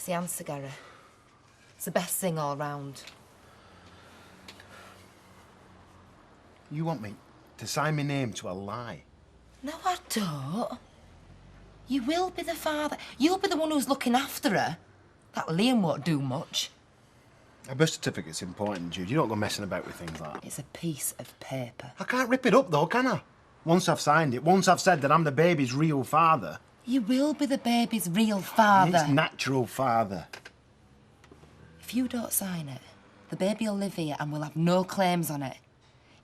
It's the answer, Gary. It's the best thing all round. You want me to sign my name to a lie? No, I don't. You will be the father. You'll be the one who's looking after her. That Liam won't do much. A birth certificate's important, Jude. You don't go messing about with things like that. It's a piece of paper. I can't rip it up, though, can I? Once I've signed it, once I've said that I'm the baby's real father... You will be the baby's real father. It's natural father. If you don't sign it, the baby will live here and we'll have no claims on it.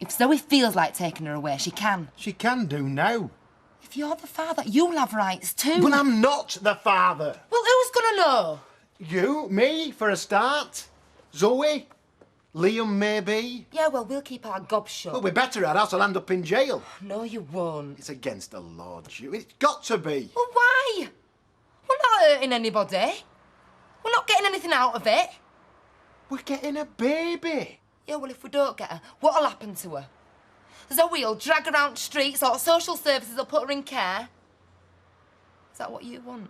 If Zoe feels like taking her away, she can. She can do now. If you're the father, you'll have rights too. But I'm not the father. Well, who's gonna know? You? Me, for a start? Zoe? Liam, maybe? Yeah, well, we'll keep our gobs shut. Well, we better, or else I'll end up in jail. No, you won't. It's against the law, Jude. It's got to be. Well, why? We're not hurting anybody. We're not getting anything out of it. We're getting a baby. Yeah, well, if we don't get her, what'll happen to her? Zoe will drag her around the streets, or social services will put her in care. Is that what you want?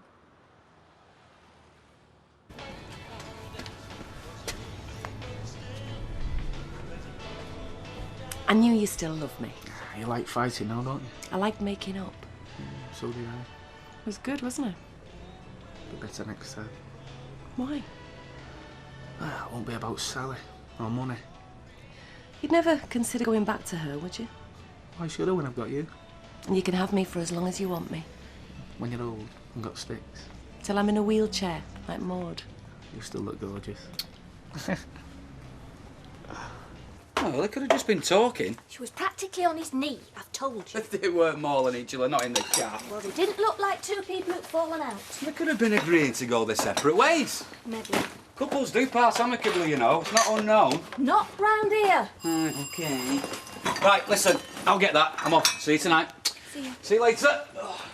I knew you still loved me. You like fighting now, don't you? I liked making up. So did I. It was good, wasn't it? But better next time. Why? Ah, it won't be about Sally or money. You'd never consider going back to her, would you? Why should I when I've got you? And you can have me for as long as you want me. When you're old and got sticks. Till I'm in a wheelchair, like Maud. You still look gorgeous. Oh, well, they could have just been talking. She was practically on his knee, I've told you. They weren't mauling each other, not in the car. Well, they didn't look like two people who'd fallen out. They could have been agreeing to go their separate ways. Maybe. Couples do part amicably, you know. It's not unknown. Not round here. Right, OK. Right, listen, I'll get that. I'm off. See you tonight. See you. See you later. Oh.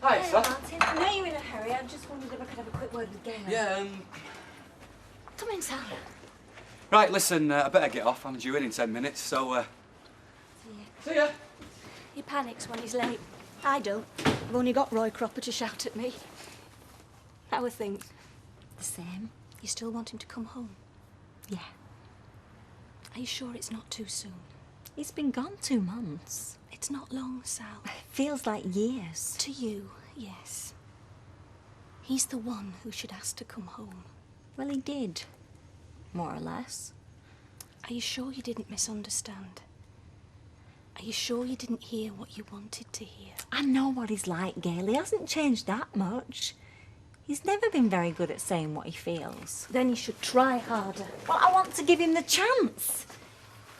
Hi, Hey, sir. Martin. I know you're in a hurry. I just wondered if I could have a quick word with Gail. Yeah, Come in, Sal. Right, listen, I better get off. I'm due in 10 minutes, so, See ya. He panics when he's late. I don't. I've only got Roy Cropper to shout at me. How are things? The same. You still want him to come home? Yeah. Are you sure it's not too soon? He's been gone 2 months. It's not long, Sal. It feels like years. To you, yes. He's the one who should ask to come home. Well, he did. More or less. Are you sure you didn't misunderstand? Are you sure you didn't hear what you wanted to hear? I know what he's like, Gail. He hasn't changed that much. He's never been very good at saying what he feels. Then you should try harder. Well, I want to give him the chance.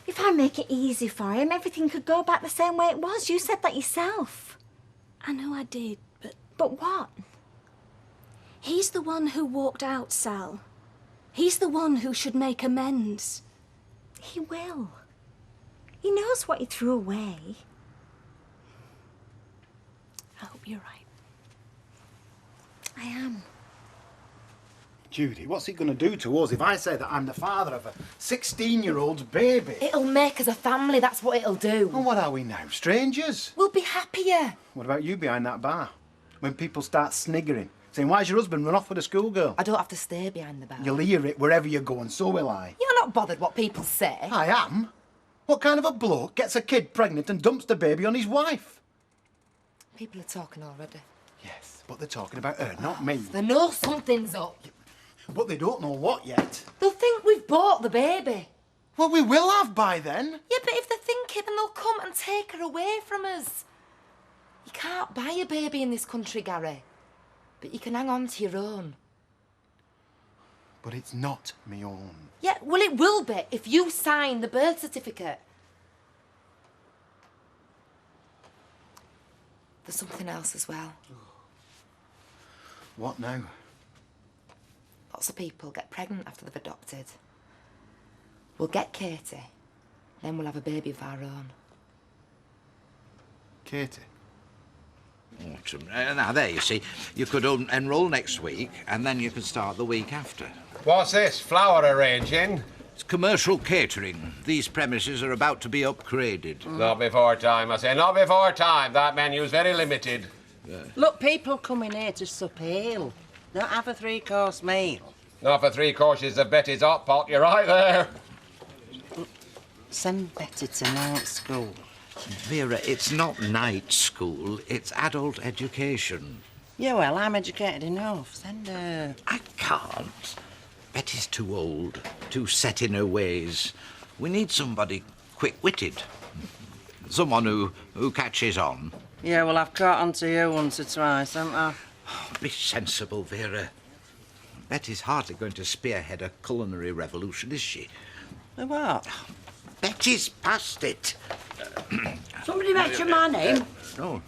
If I make it easy for him, everything could go back the same way it was. You said that yourself. I know I did, but... But what? He's the one who walked out, Sal. He's the one who should make amends. He will. He knows what he threw away. I hope you're right. I am. Judy, what's it going to do to us if I say that I'm the father of a 16-year-old's baby? It'll make us a family, that's what it'll do. And what are we now, strangers? We'll be happier. What about you behind that bar? When people start sniggering, saying, why's your husband run off with a schoolgirl? I don't have to stay behind the bar. You'll hear it wherever you go, and so will I. You're not bothered what people say. I am. What kind of a bloke gets a kid pregnant and dumps the baby on his wife? People are talking already. Yes, but they're talking about her, not me. They know something's up. But they don't know what yet. They'll think we've bought the baby. Well, we will have by then. Yeah, but if they think it, then they'll come and take her away from us. You can't buy a baby in this country, Gary. But you can hang on to your own. But it's not me own. Yeah, well, it will be if you sign the birth certificate. There's something else as well. What now? Lots of people get pregnant after they've adopted. We'll get Katie, then we'll have a baby of our own. Katie? Now, there, you see, you could enrol next week, and then you can start the week after. What's this, flower arranging? It's commercial catering. These premises are about to be upgraded. Not before time, I say. Not before time. That menu's very limited. Look, people coming here to sup ale. Don't have a three-course meal. Not for 3 courses of Betty's hot pot, you're right there. Send Betty to night school. Vera, it's not night school, it's adult education. Yeah, well, I'm educated enough. Send her. I can't. Betty's too old, too set in her ways. We need somebody quick-witted. Someone who catches on. Yeah, well, I've caught on to you once or twice, haven't I? Be sensible, Vera. Betty's hardly going to spearhead a culinary revolution, is she? What? Betty's past it. Somebody mention my name? No.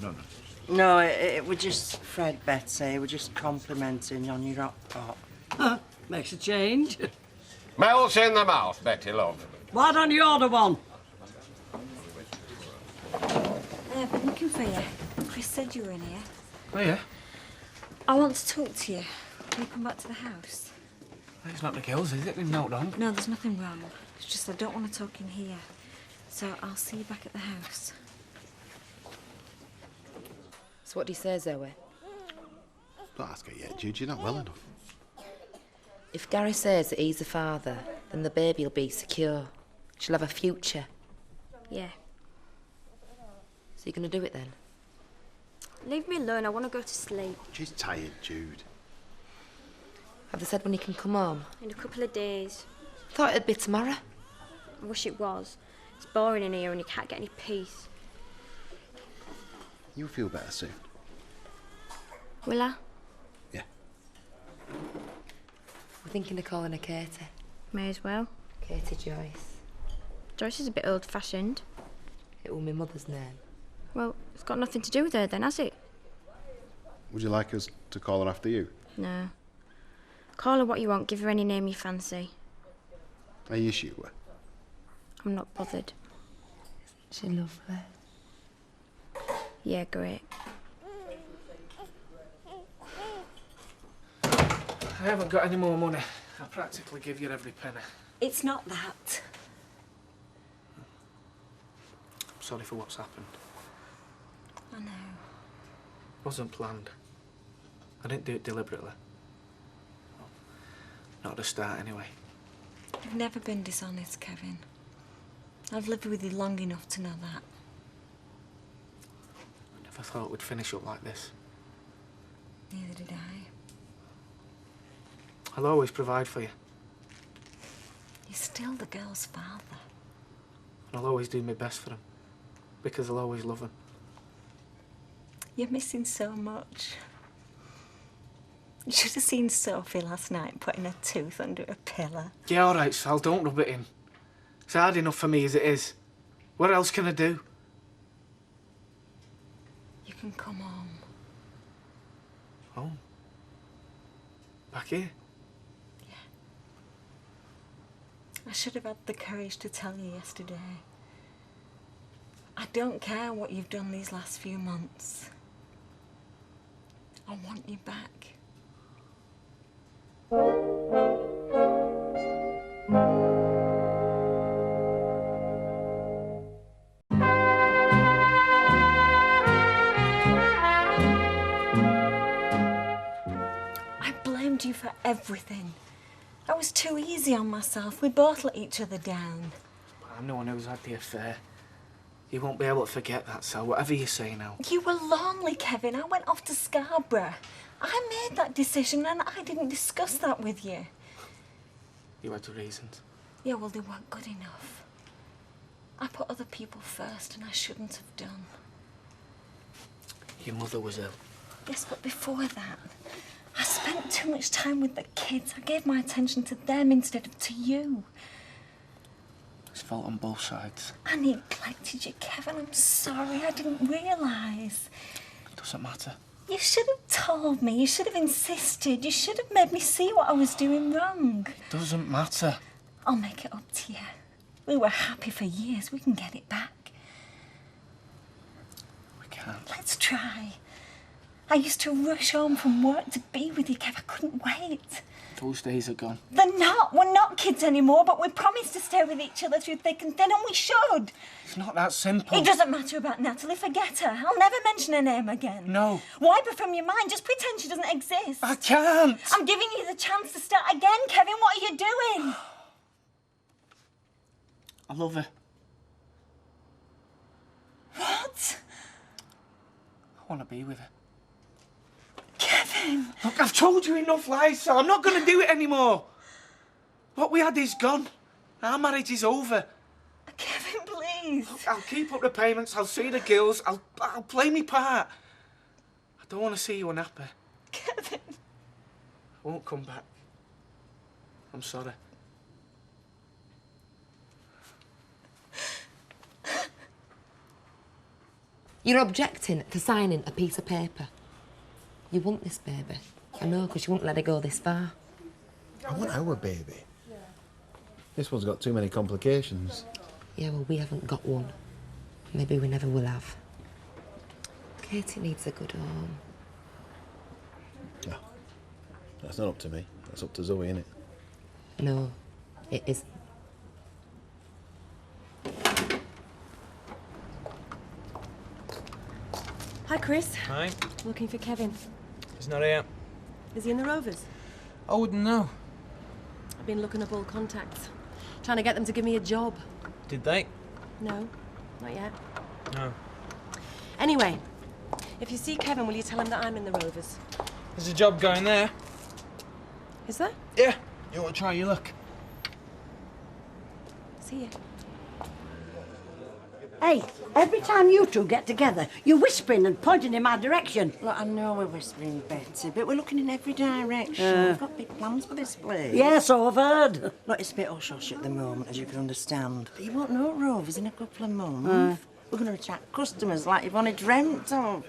No, it was just Fred, Betty. We're just complimenting on your hot pot. Huh, makes a change. Melts in the mouth, Betty, love. Why don't you order one? I've been looking for you. Chris said you were in here. Oh, yeah? I want to talk to you. Can you come back to the house? It's not the girls, is it? They've not wrong. No, there's nothing wrong. It's just I don't want to talk in here. So I'll see you back at the house. So what do you say, Zoe? Don't ask her yet, Jude. You're not well enough. If Gary says that he's the father, then the baby will be secure. She'll have a future. Yeah. So you're going to do it then? Leave me alone. I want to go to sleep. She's tired, Jude. Have they said when you can come home? In a couple of days. I thought it'd be tomorrow. I wish it was. It's boring in here and you can't get any peace. You'll feel better soon. Will I? Yeah. We're thinking of calling her Katie. May as well. Katie Joyce. Joyce is a bit old-fashioned. It was my mother's name. Well, it's got nothing to do with her then, has it? Would you like us to call her after you? No. Call her what you want. Give her any name you fancy. Are you sure? I'm not bothered. She lovely. Yeah, great. I haven't got any more money. I'll practically give you every penny. It's not that. I'm sorry for what's happened. I know. It wasn't planned. I didn't do it deliberately. Well, not at the start, anyway. You've never been dishonest, Kevin. I've lived with you long enough to know that. I never thought we'd finish up like this. Neither did I. I'll always provide for you. You're still the girl's father. And I'll always do my best for them. Because I'll always love them. You're missing so much. You should have seen Sophie last night putting her tooth under a pillow. Yeah, all right, Sal, don't rub it in. It's hard enough for me as it is. What else can I do? You can come home. Home? Back here? I should have had the courage to tell you yesterday. I don't care what you've done these last few months. I want you back. I blamed you for everything. I was too easy on myself. We both let each other down. I'm the one who's had the affair. You won't be able to forget that, Sal, whatever you say now. You were lonely, Kevin. I went off to Scarborough. I made that decision and I didn't discuss that with you. You had your reasons. Yeah, well, they weren't good enough. I put other people first and I shouldn't have done. Your mother was ill. Yes, but before that, I spent too much time with the kids. I gave my attention to them instead of to you. It's fault on both sides. I neglected you, Kevin. I'm sorry. I didn't realise. It doesn't matter. You should have told me. You should have insisted. You should have made me see what I was doing wrong. It doesn't matter. I'll make it up to you. We were happy for years. We can get it back. We can't. Let's try. I used to rush home from work to be with you, Kev. I couldn't wait. It Those days are gone. They're not. We're not kids anymore, but we promised to stay with each other through thick and thin, and we should. It's not that simple. It doesn't matter about Natalie. Forget her. I'll never mention her name again. No. Wipe her from your mind. Just pretend she doesn't exist. I can't. I'm giving you the chance to start again, Kevin. What are you doing? I love her. What? I want to be with her. Kevin! Look, I've told you enough lies, so I'm not going to do it anymore. What we had is gone. Our marriage is over. Kevin, please. Look, I'll keep up the payments, I'll see the girls, I'll play my part. I don't want to see you unhappy. Kevin. I won't come back. I'm sorry. You're objecting to signing a piece of paper. You want this baby. I know, because you won't let it go this far. I want our baby. This one's got too many complications. Yeah, well, we haven't got one. Maybe we never will have. Katie needs a good home. No. That's not up to me. That's up to Zoe, innit? No, it isn't. Hi, Chris. Hi. Looking for Kevin. He's not here. Is he in the Rovers? I wouldn't know. I've been looking up all contacts, trying to get them to give me a job. Did they? No, not yet. No. Anyway, if you see Kevin, will you tell him that I'm in the Rovers? There's a job going there. Is there? Yeah. You want to try your luck? See you. Hey, every time you two get together, you're whispering and pointing in my direction. Look, I know we're whispering, Betty, but we're looking in every direction. We've got big plans for this place. Yeah, so I've heard. Look, it's a bit hush-hush at the moment, as you can understand. But you won't know Rovers in a couple of months. We're going to attract customers like you've only dreamt of.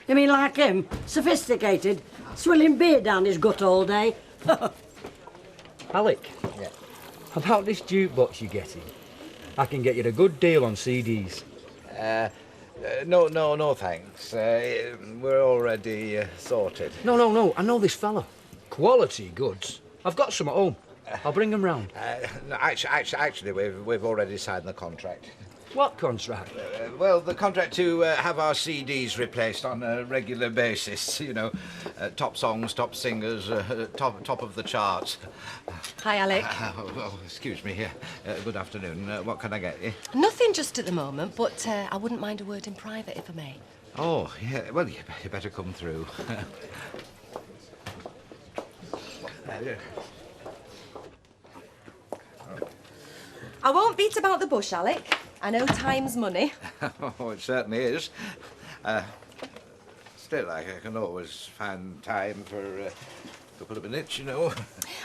You mean like him? Sophisticated? Swilling beer down his gut all day? Alec? Yeah. About this jukebox you're getting, I can get you a good deal on CDs. No, thanks. We're already sorted. No, I know this fella. Quality goods. I've got some at home. I'll bring them round. No, actually, we've already signed the contract. What contract? Well, the contract to have our CDs replaced on a regular basis. You know, top songs, top singers, top of the charts. Hi, Alec. Excuse me. Good afternoon. What can I get you? Nothing just at the moment, but I wouldn't mind a word in private if I may. Oh, yeah. Well, you better come through. I won't beat about the bush, Alec. I know time's money. Oh, it certainly is. Still, I can always find time for a couple of minutes, you know.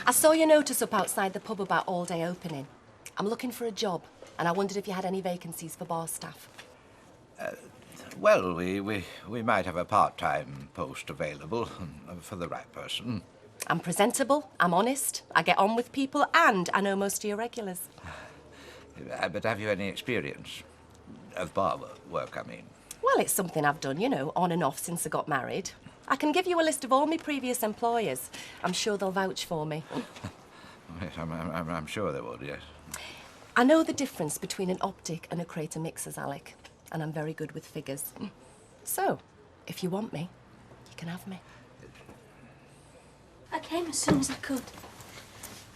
I saw your notice up outside the pub about all-day opening. I'm looking for a job, and I wondered if you had any vacancies for bar staff. Well, we might have a part-time post available for the right person. I'm presentable, I'm honest, I get on with people, and I know most of your regulars. But have you any experience of bar work, I mean? Well, it's something I've done, you know, on and off since I got married. I can give you a list of all my previous employers. I'm sure they'll vouch for me. Yes, I'm sure they would, yes. I know the difference between an optic and a crater mixers, Alec, and I'm very good with figures. So, if you want me, you can have me. I came as soon as I could.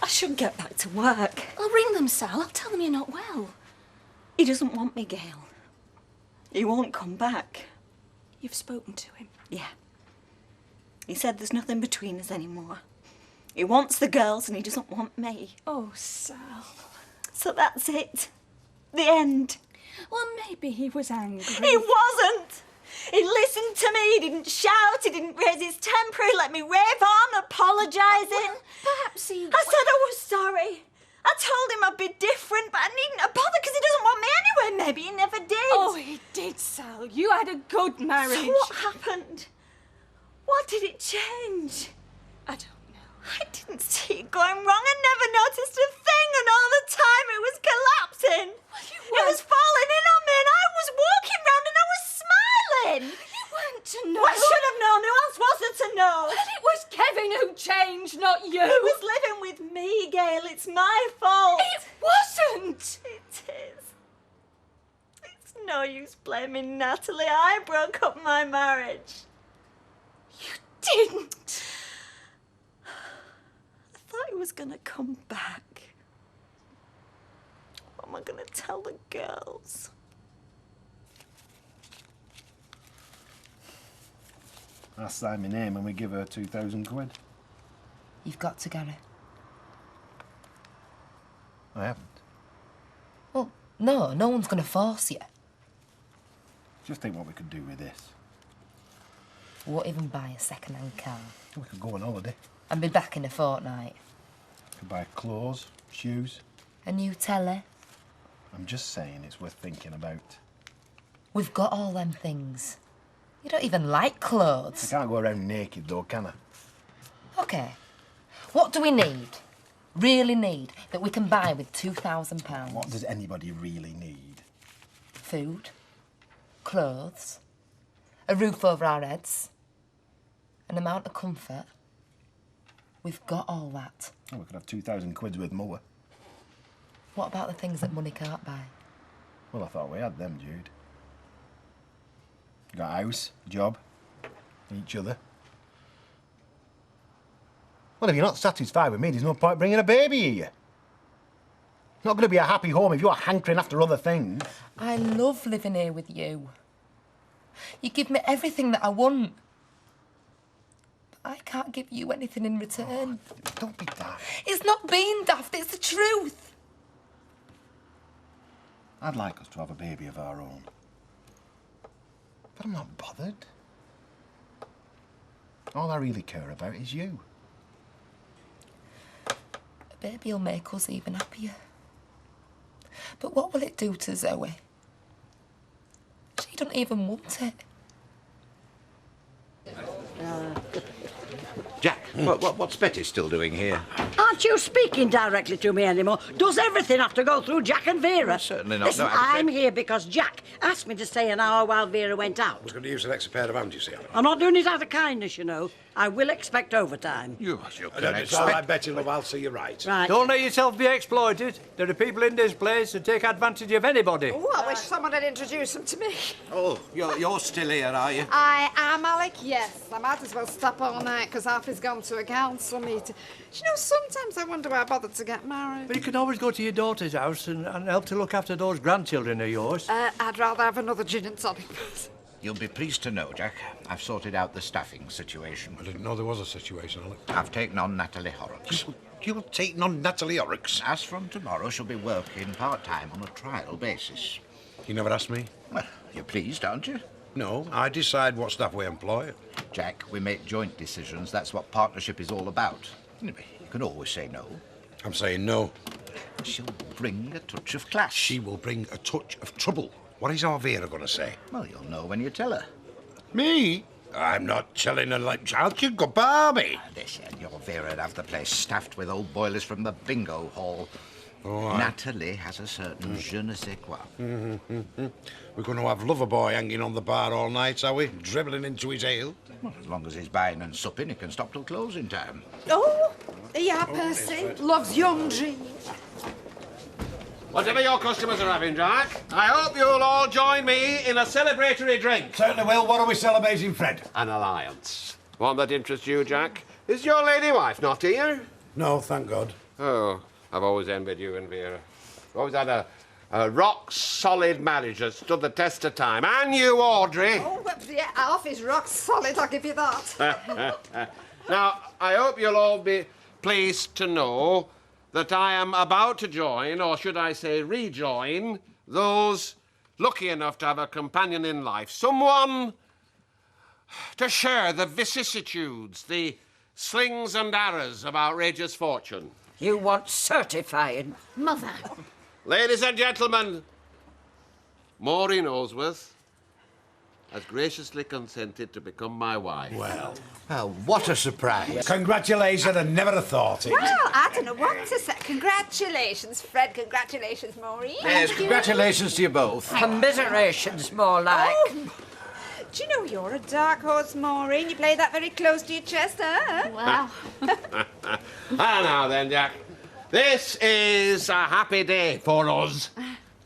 I should get back to work. I'll ring them, Sal. I'll tell them you're not well. He doesn't want me, Gail. He won't come back. You've spoken to him? Yeah. He said there's nothing between us anymore. He wants the girls and he doesn't want me. Oh, Sal. So that's it. The end. Well, maybe he was angry. He wasn't! He listened to me, he didn't shout, he didn't raise his temper, he let me rave on, apologising. Well, perhaps he... I said I was sorry. I told him I'd be different, but I needn't bother because he doesn't want me anyway. Maybe he never did. Oh, he did, Sal. You had a good marriage. So what happened? What did it change? I don't know. I didn't see it going wrong. I never noticed a thing, and all the time it was collapsing. Well, you It was falling in on me, and I was walking round and I was smiling. You weren't to know. Well, I should have known. Who else was there to know? Well, it was Kevin who changed, not you. He was living Gail. It's my fault. It wasn't! It is. It's no use blaming Natalie. I broke up my marriage. You didn't! I thought he was going to come back. What am I going to tell the girls? I sign my name and we give her 2,000 quid. You've got to, Gary. I haven't. Well, no one's going to force you. Just think what we could do with this. We won't even buy a second-hand car. We could go on holiday. And be back in a fortnight. We could buy clothes, shoes. A new telly. I'm just saying it's worth thinking about. We've got all them things. You don't even like clothes. I can't go around naked though, can I? OK. What do we need? Really need that we can buy with £2,000? What does anybody really need? Food. Clothes. A roof over our heads. An amount of comfort. We've got all that. Oh, we could have 2,000 quid's worth more. What about the things that money can't buy? Well, I thought we had them, Jude. Got a house, job, each other. Well, if you're not satisfied with me, there's no point bringing a baby here. It's not going to be a happy home if you're hankering after other things. I love living here with you. You give me everything that I want. But I can't give you anything in return. Oh, don't be daft. It's not being daft, it's the truth. I'd like us to have a baby of our own. But I'm not bothered. All I really care about is you. A baby'll make us even happier. But what will it do to Zoe? She don't even want it. Jack, what's Betty still doing here? Aren't you speaking directly to me anymore? Does everything have to go through Jack and Vera? Well, certainly not. Listen, No, I'm here because Jack asked me to stay an hour while Vera went out. I was going to use an extra pair of hands, you see. I'm not doing it out of kindness, you know. I will expect overtime. You It's all right, Betty, love, I'll see you right. Right. Don't let yourself be exploited. There are people in this place who take advantage of anybody. Oh, I wish someone had introduced them to me. Oh, you're still here, are you? I am, Alec, yes. I might as well stop all night because Alfie's gone to a council meeting. Do you know, sometimes I wonder why I bothered to get married. But you can always go to your daughter's house and help to look after those grandchildren of yours. I'd rather have another gin and tonic. You'll be pleased to know, Jack, I've sorted out the staffing situation. I didn't know there was a situation, Alec. I've taken on Natalie Horrocks. You're taking on Natalie Horrocks? As from tomorrow, she'll be working part-time on a trial basis. You never asked me? Well, you're pleased, aren't you? No, I decide what staff we employ. Jack, we make joint decisions. That's what partnership is all about. You can always say no. I'm saying no. She'll bring a touch of class. She will bring a touch of trouble. What is our Vera going to say? Well, you'll know when you tell her. Me? I'm not telling her like child. You go Barbie. Listen, your Vera'd have the place staffed with old boilers from the bingo hall. Oh, Natalie has a certain je ne sais quoi. We're going to have Loverboy hanging on the bar all night, are we? Dribbling into his ale? Well, as long as he's buying and supping, he can stop till closing time. Oh, yeah, Percy. Loves young Jean. Whatever your customers are having, Jack, I hope you'll all join me in a celebratory drink. Certainly will. What are we celebrating, Fred? An alliance. One that interests you, Jack. Is your lady wife not here? No, thank God. Oh, I've always envied you and Vera. Always had a rock-solid marriage that stood the test of time. And you, Audrey. Oh, well, yeah, Alfie's rock solid, I'll give you that. Now, I hope you'll all be pleased to know that I am about to join, or should I say rejoin, those lucky enough to have a companion in life. Someone to share the vicissitudes, the slings and arrows of outrageous fortune. You want certifying. Mother. Ladies and gentlemen, Maureen Olsworth has graciously consented to become my wife. Well, what a surprise. Congratulations, I never have thought it. Well, I don't know what to say. Congratulations, Fred. Congratulations, Maureen. Yes, congratulations to you both. Commiserations, more like. Oh, do you know you're a dark horse, Maureen? You play that very close to your chest, huh? Wow. Ah, now then, Jack. This is a happy day for us.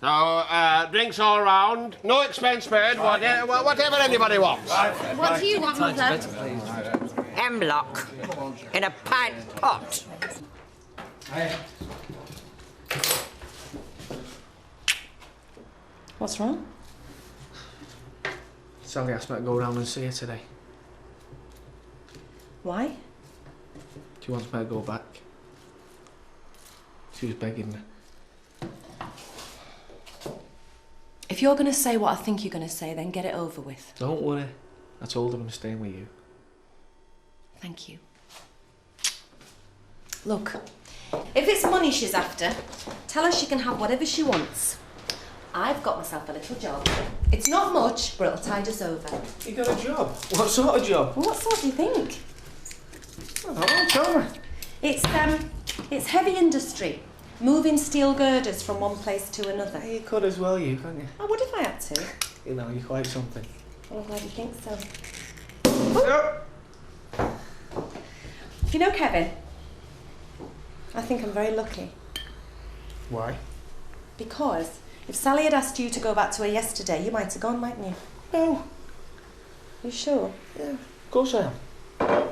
So, drinks all round, no expense spared, whatever anybody wants. What do you want, Mother? Hemlock in a pint pot. What's wrong? Sally asked me to go round and see her today. Why? She wants me to go back. She was begging me. If you're going to say what I think you're going to say, then get it over with. Don't worry. I told her I'm staying with you. Thank you. Look, if it's money she's after, tell her she can have whatever she wants. I've got myself a little job. It's not much, but it'll tide us over. You got a job? What sort of job? Well, what sort do you think? Oh, tell me. It's heavy industry. Moving steel girders from one place to another. You could as well, you, couldn't you? I would if I had to. You know, you're quite something. Well, I'm glad you think so. You know, Kevin, I think I'm very lucky. Why? Because if Sally had asked you to go back to her yesterday, you might have gone, mightn't you? No. You sure? Yeah, of course I am.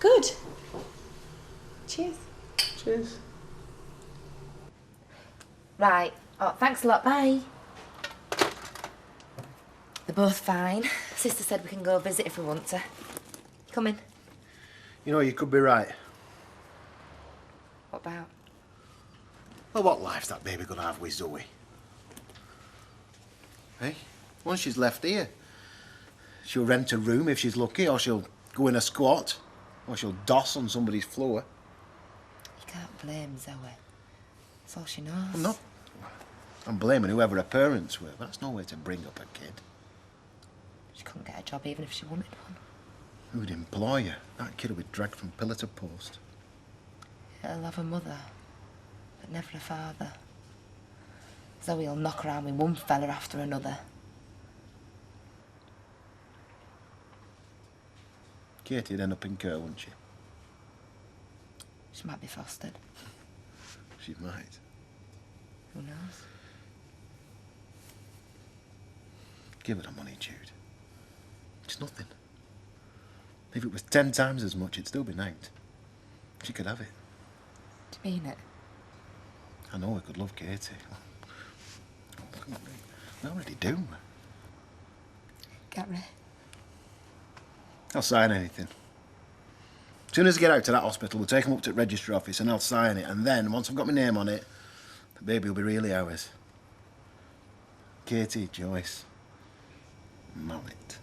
Good. Cheers. Cheers. Right. Oh, thanks a lot. Bye. They're both fine. Sister said we can go visit if we want to. Come in. You know, you could be right. What about? Well, what life's that baby gonna have with Zoe? Hey, once she's left here, she'll rent a room if she's lucky, or she'll go in a squat, or she'll doss on somebody's floor. You can't blame Zoe. That's all she knows. I'm not. I'm blaming whoever her parents were, but that's no way to bring up a kid. She couldn't get a job even if she wanted one. Who'd employ her? That kid will be dragged from pillar to post. It'll have a mother, but never a father. Zoe'll knock around with one fella after another. Katie'd end up in care, wouldn't she? She might be fostered. She might. Who knows? Give her the money, Jude. It's nothing. If it was 10 times as much, it'd still be named. She could have it. Do you mean it? I know we could love Katie. We already do. Gary. I'll sign anything. As soon as I get out to that hospital, we'll take him up to the registry office and I'll sign it. And then, once I've got my name on it, the baby will be really ours. Katie, Joyce, Mallet.